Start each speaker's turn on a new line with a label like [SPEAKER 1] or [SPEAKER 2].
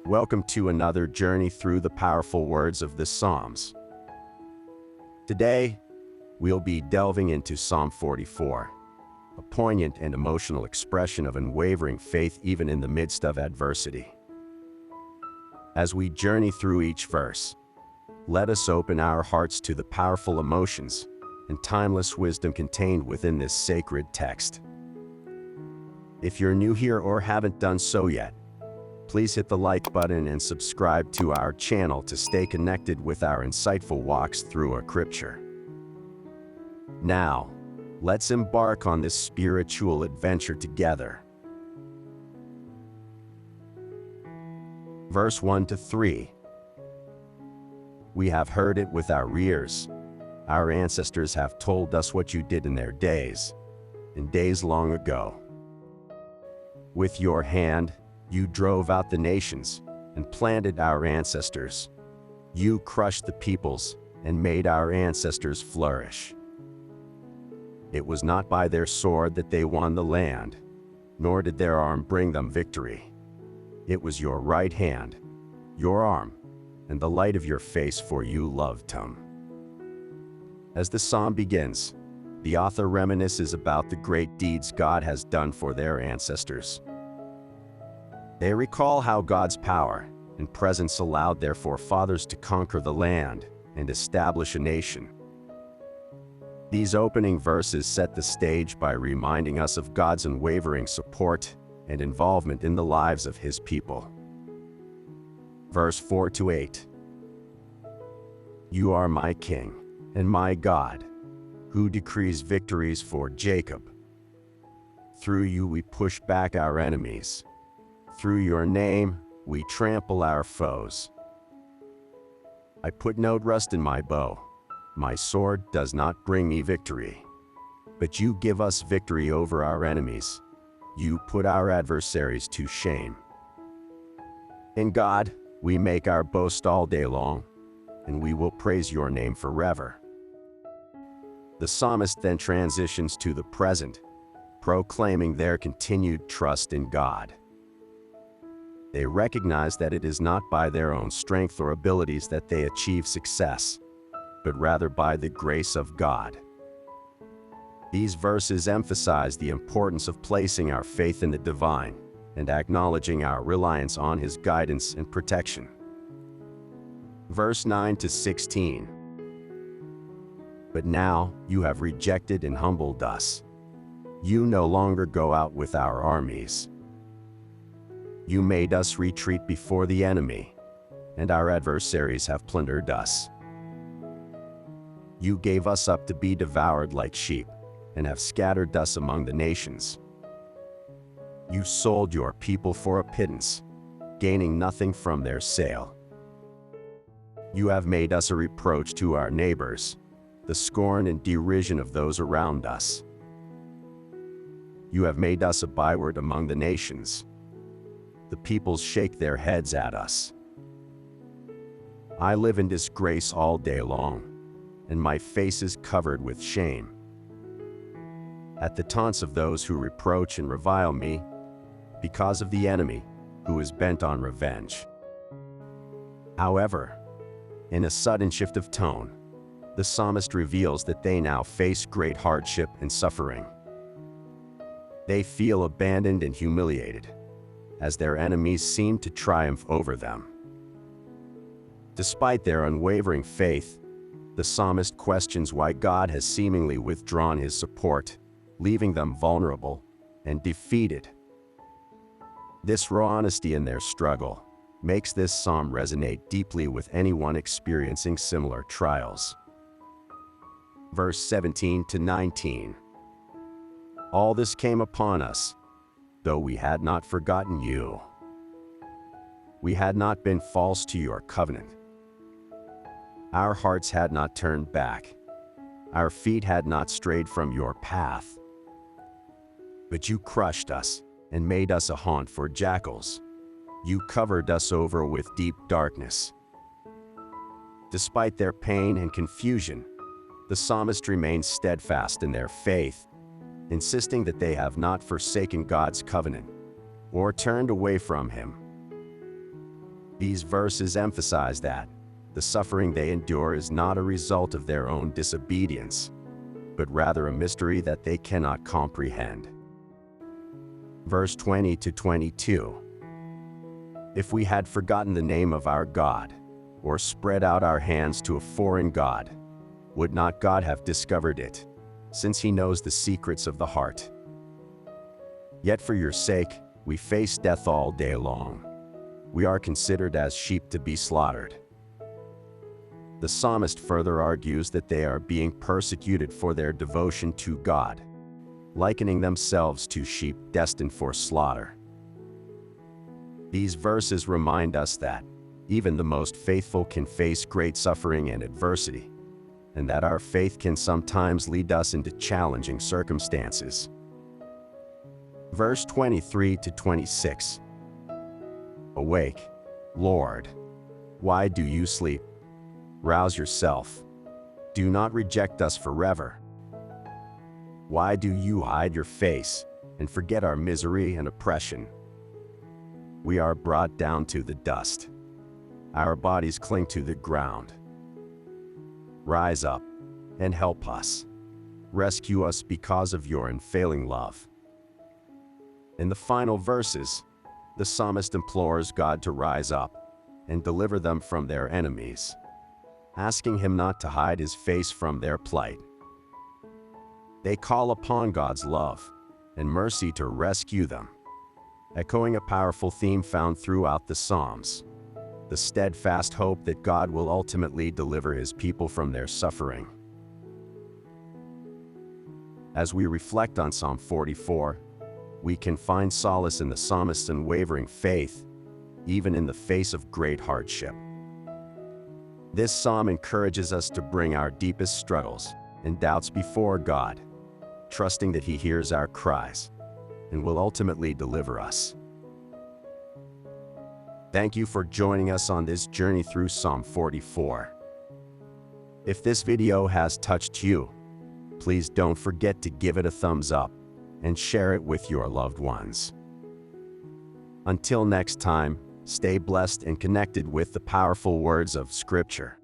[SPEAKER 1] Welcome to another journey through the powerful words of the Psalms. Today, we'll be delving into Psalm 44, a poignant and emotional expression of unwavering faith even in the midst of adversity. As we journey through each verse, let us open our hearts to the powerful emotions and timeless wisdom contained within this sacred text. If you're new here or haven't done so yet, please hit the like button and subscribe to our channel to stay connected with our insightful walks through a scripture. Now, let's embark on this spiritual adventure together. Verse 1 to 3. We have heard it with our ears. Our ancestors have told us what you did in their days, in days long ago. With your hand, you drove out the nations and planted our ancestors. You crushed the peoples and made our ancestors flourish. It was not by their sword that they won the land, nor did their arm bring them victory. It was your right hand, your arm, and the light of your face, for you loved them. As the psalm begins, the author reminisces about the great deeds God has done for their ancestors. They recall how God's power and presence allowed their forefathers to conquer the land and establish a nation. These opening verses set the stage by reminding us of God's unwavering support and involvement in the lives of His people. Verse 4 to 8. You are my King and my God, who decrees victories for Jacob. Through you we push back our enemies. Through your name, we trample our foes. I put no trust in my bow. My sword does not bring me victory. But you give us victory over our enemies. You put our adversaries to shame. In God, we make our boast all day long, and we will praise your name forever. The psalmist then transitions to the present, proclaiming their continued trust in God. They recognize that it is not by their own strength or abilities that they achieve success, but rather by the grace of God. These verses emphasize the importance of placing our faith in the divine and acknowledging our reliance on His guidance and protection. Verse 9 to 16. But now you have rejected and humbled us. You no longer go out with our armies. You made us retreat before the enemy, and our adversaries have plundered us. You gave us up to be devoured like sheep, and have scattered us among the nations. You sold your people for a pittance, gaining nothing from their sale. You have made us a reproach to our neighbors, the scorn and derision of those around us. You have made us a byword among the nations. The peoples shake their heads at us. I live in disgrace all day long, and my face is covered with shame. At the taunts of those who reproach and revile me, because of the enemy who is bent on revenge. However, in a sudden shift of tone, the psalmist reveals that they now face great hardship and suffering. They feel abandoned and humiliated, as their enemies seem to triumph over them. Despite their unwavering faith, the psalmist questions why God has seemingly withdrawn His support, leaving them vulnerable and defeated. This raw honesty in their struggle makes this psalm resonate deeply with anyone experiencing similar trials. Verse 17 to 19. All this came upon us, though we had not forgotten you. We had not been false to your covenant. Our hearts had not turned back. Our feet had not strayed from your path. But you crushed us and made us a haunt for jackals. You covered us over with deep darkness. Despite their pain and confusion, the psalmist remains steadfast in their faith, insisting that they have not forsaken God's covenant or turned away from Him. These verses emphasize that the suffering they endure is not a result of their own disobedience, but rather a mystery that they cannot comprehend. Verse 20 to 22. If we had forgotten the name of our God, or spread out our hands to a foreign god, would not God have discovered it, since he knows the secrets of the heart? Yet for your sake, we face death all day long. We are considered as sheep to be slaughtered. The psalmist further argues that they are being persecuted for their devotion to God, likening themselves to sheep destined for slaughter. These verses remind us that even the most faithful can face great suffering and adversity, and that our faith can sometimes lead us into challenging circumstances. Verse 23 to 26. Awake, Lord. Why do you sleep? Rouse yourself. Do not reject us forever. Why do you hide your face and forget our misery and oppression? We are brought down to the dust. Our bodies cling to the ground. Rise up and help us. Rescue us because of your unfailing love. In the final verses, the psalmist implores God to rise up and deliver them from their enemies, asking him not to hide his face from their plight. They call upon God's love and mercy to rescue them, echoing a powerful theme found throughout the Psalms: the steadfast hope that God will ultimately deliver his people from their suffering. As we reflect on Psalm 44, we can find solace in the psalmist's unwavering faith, even in the face of great hardship. This psalm encourages us to bring our deepest struggles and doubts before God, trusting that he hears our cries and will ultimately deliver us. Thank you for joining us on this journey through Psalm 44. If this video has touched you, please don't forget to give it a thumbs up and share it with your loved ones. Until next time, stay blessed and connected with the powerful words of Scripture.